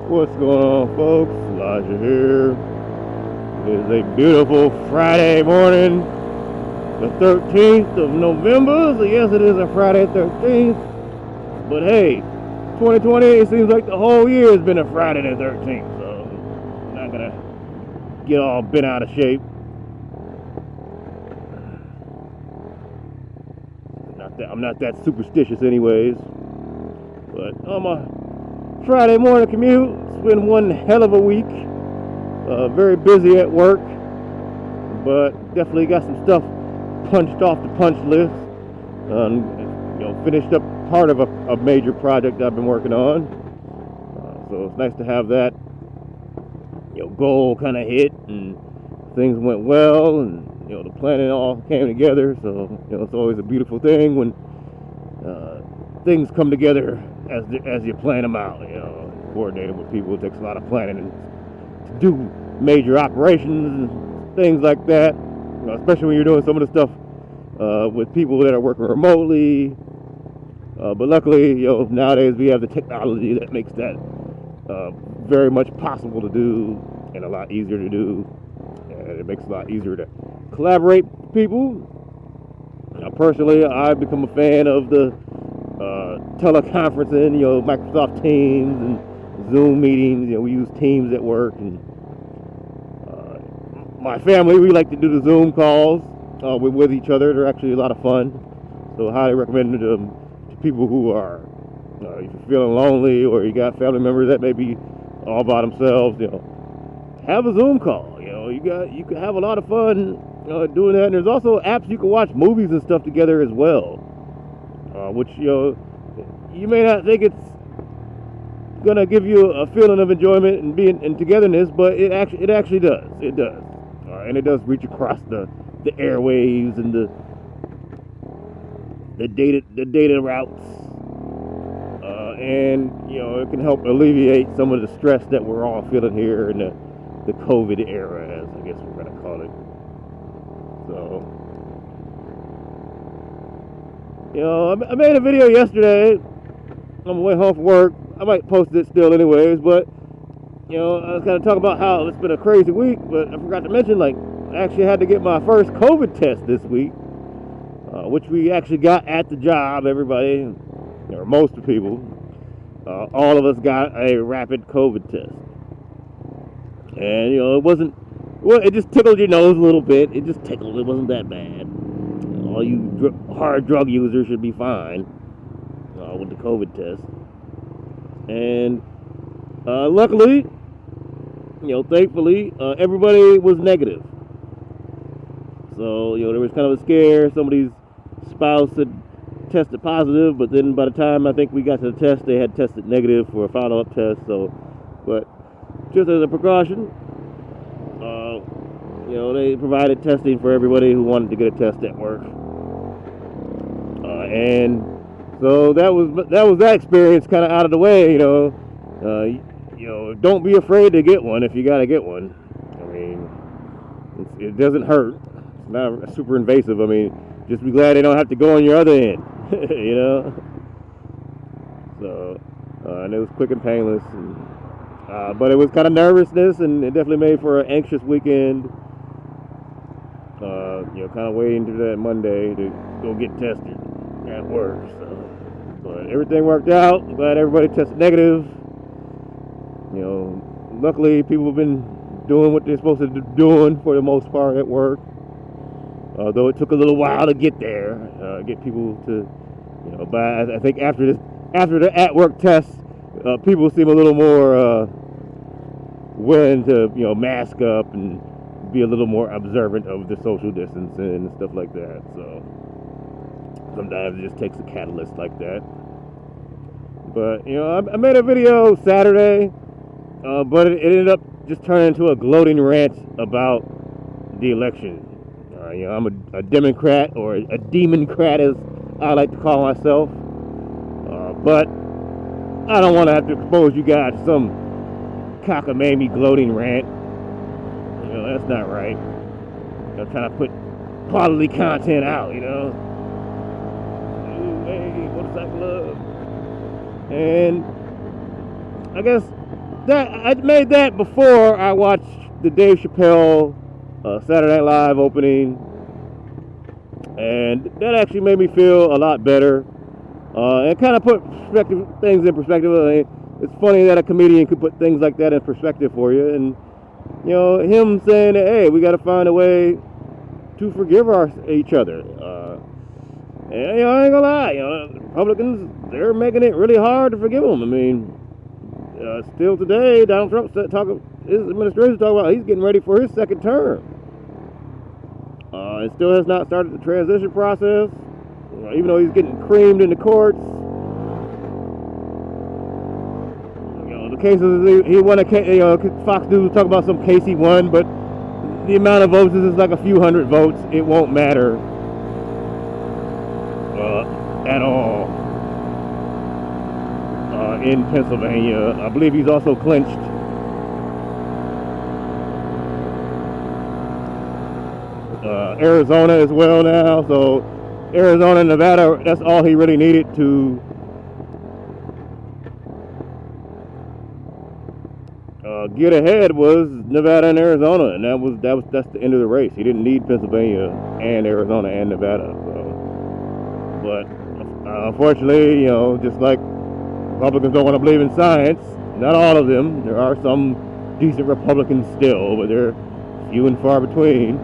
What's going on, folks? Elijah here. It is a beautiful Friday morning, the 13th of November. So yes, it is a Friday 13th. But hey, 2020, it seems like the whole year has been a Friday the 13th. So I'm not gonna get all bent out of shape. I'm not that superstitious anyways. But on my Friday morning commute, it's been one hell of a week. Very busy at work, but definitely got some stuff punched off the punch list. Finished up part of a major project I've been working on. So it's nice to have that, goal kind of hit, and things went well, and the planning all came together. So it's always a beautiful thing when things come together as you plan them out. Coordinating with people, it takes a lot of planning and to do major operations and things like that. Especially when you're doing some of the stuff with people that are working remotely. But luckily, nowadays we have the technology that makes that very much possible to do and a lot easier to do. And it makes it a lot easier to collaborate with people. Personally, I've become a fan of the teleconferencing, Microsoft Teams and Zoom meetings. We use Teams at work, and my family, we like to do the Zoom calls with each other. They're actually a lot of fun. So I highly recommend them to people who are if you're feeling lonely or you got family members that may be all by themselves. Have a Zoom call. You can have a lot of fun doing that. And there's also apps you can watch movies and stuff together as well, which you may not think it's gonna give you a feeling of enjoyment and being and togetherness, but it actually does. It does, and it does reach across the airwaves and the data routes, and it can help alleviate some of the stress that we're all feeling here in the COVID era, as I guess we're gonna call it. So, I made a video yesterday on my way home from work. I might post it still anyways, but I was kind of talking about how it's been a crazy week, but I forgot to mention, I actually had to get my first COVID test this week, which we actually got at the job. Everybody, or most of the people, all of us got a rapid COVID test. And, it wasn't, well, it just tickled your nose a little bit. It just tickled. It wasn't that bad. All you hard drug users should be fine with the COVID test. And luckily, thankfully, everybody was negative. So, there was kind of a scare. Somebody's spouse had tested positive, but then by the time I think we got to the test, they had tested negative for a follow-up test. So, but just as a precaution, they provided testing for everybody who wanted to get a test at work. And so that was that experience kind of out of the way. Don't be afraid to get one if you got to get one. I mean, it doesn't hurt. It's not super invasive. I mean, just be glad they don't have to go on your other end. So, and it was quick and painless. And, but it was kind of nervousness, and it definitely made for an anxious weekend. Kind of waiting to that Monday to go get tested at work. So, but everything worked out. I'm glad everybody tested negative. Luckily people have been doing what they're supposed to be doing for the most part at work. Though it took a little while to get there, get people to, but I think after the at work test, people seem a little more willing to, mask up and be a little more observant of the social distancing and stuff like that. So sometimes it just takes a catalyst like that. But I made a video Saturday, but it ended up just turning into a gloating rant about the election. I'm a Democrat, or a Democrat as I like to call myself. But I don't want to have to expose you guys to some cockamamie gloating rant. That's not right. I'm trying to put quality content out, hey, motorcycle love. And I guess that I made that before I watched the Dave Chappelle Saturday Night Live opening, and that actually made me feel a lot better. And kind of put things in perspective. I mean, it's funny that a comedian could put things like that in perspective for you, and you know, him saying that, hey, we got to find a way to forgive each other. And you know, I ain't gonna lie, you know, Republicans, they're making it really hard to forgive them. I mean, still today, Donald Trump his administration talking about he's getting ready for his second term. It still has not started the transition process, even though he's getting creamed in the courts. You know, the cases he won a case. You know, Fox News was talking about some case he won, but the amount of votes is like a few hundred votes. It won't matter at all. In Pennsylvania, I believe he's also clinched Arizona as well now. So Arizona and Nevada, that's all he really needed to get ahead was Nevada and Arizona, and that's the end of the race. He didn't need Pennsylvania and Arizona and Nevada. So, but unfortunately, you know, just like Republicans don't want to believe in science, not all of them. There are some decent Republicans still, but they're few and far between.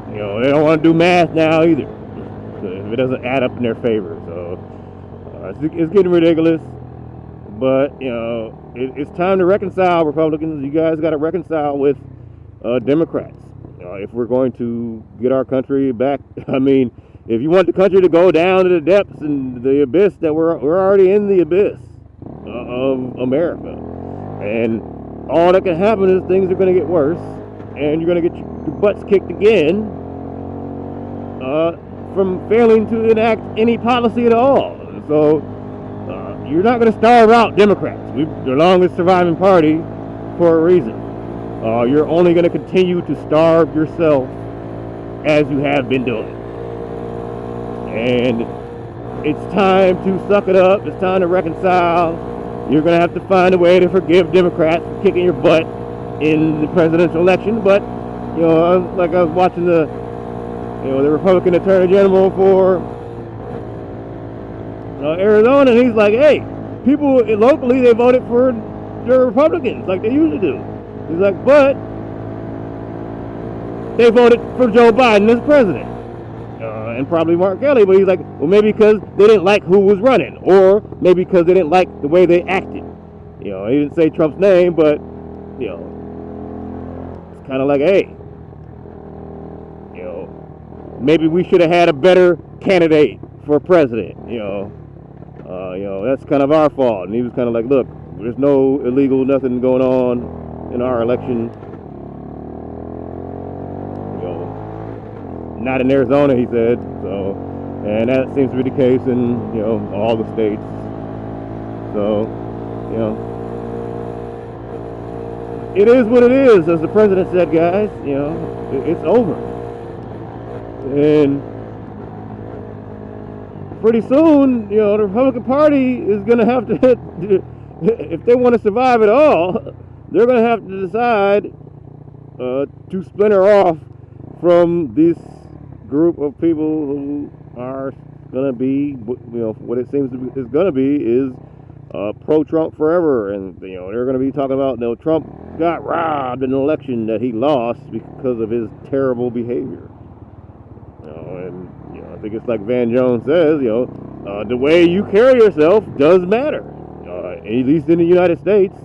You know, they don't want to do math now either, if it doesn't add up in their favor. So it's getting ridiculous. But you know, it's time to reconcile, Republicans. You guys got to reconcile with Democrats if we're going to get our country back. I mean, if you want the country to go down to the depths and the abyss that we're already in the abyss of America, and all that can happen is things are going to get worse, and you're going to get your butts kicked again from failing to enact any policy at all. So you're not going to starve out Democrats. We're the longest surviving party for a reason. You're only going to continue to starve yourself as you have been doing. And it's time to suck it up. It's time to reconcile. You're going to have to find a way to forgive Democrats for kicking your butt in the presidential election. But, you know, I was watching the Republican Attorney General for Arizona, and he's like, hey, people locally, they voted for the Republicans like they usually do. He's like, but they voted for Joe Biden as president. And probably Mark Kelly, but he's like, well, maybe because they didn't like who was running, or maybe because they didn't like the way they acted. You know, he didn't say Trump's name, but, you know, it's kind of like, hey, you know, maybe we should have had a better candidate for president, you know, that's kind of our fault. And he was kind of like, look, there's no illegal nothing going on in our election. Not in Arizona, he said. So, and that seems to be the case in, you know, all the states. So, you know, it is what it is, as the president said, guys. You know, it's over. And pretty soon, you know, the Republican Party is going to have to, if they want to survive at all, they're going to have to decide to splinter off from this group of people who are going to be, you know, what it seems is going to be is pro-Trump forever. And, you know, they're going to be talking about, you know, Trump got robbed in an election that he lost because of his terrible behavior. You know, and, you know, I think it's like Van Jones says, you know, the way you carry yourself does matter, at least in the United States.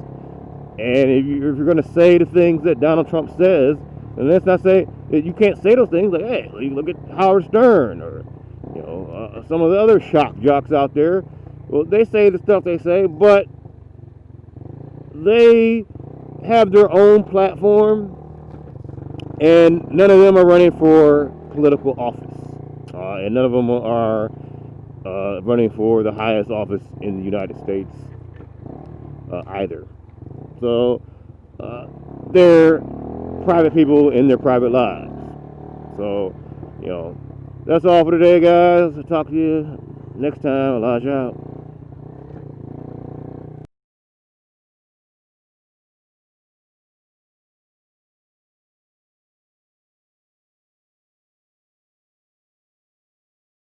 And if you're going to say the things that Donald Trump says, and let's not say that you can't say those things, like, hey, look at Howard Stern, or, you know, some of the other shock jocks out there. Well, they say the stuff they say, but they have their own platform, and none of them are running for political office, and none of them are running for the highest office in the United States either. So they're private people in their private lives. So, you know, That's all for today, guys. I'll talk to you next time. Elijah out.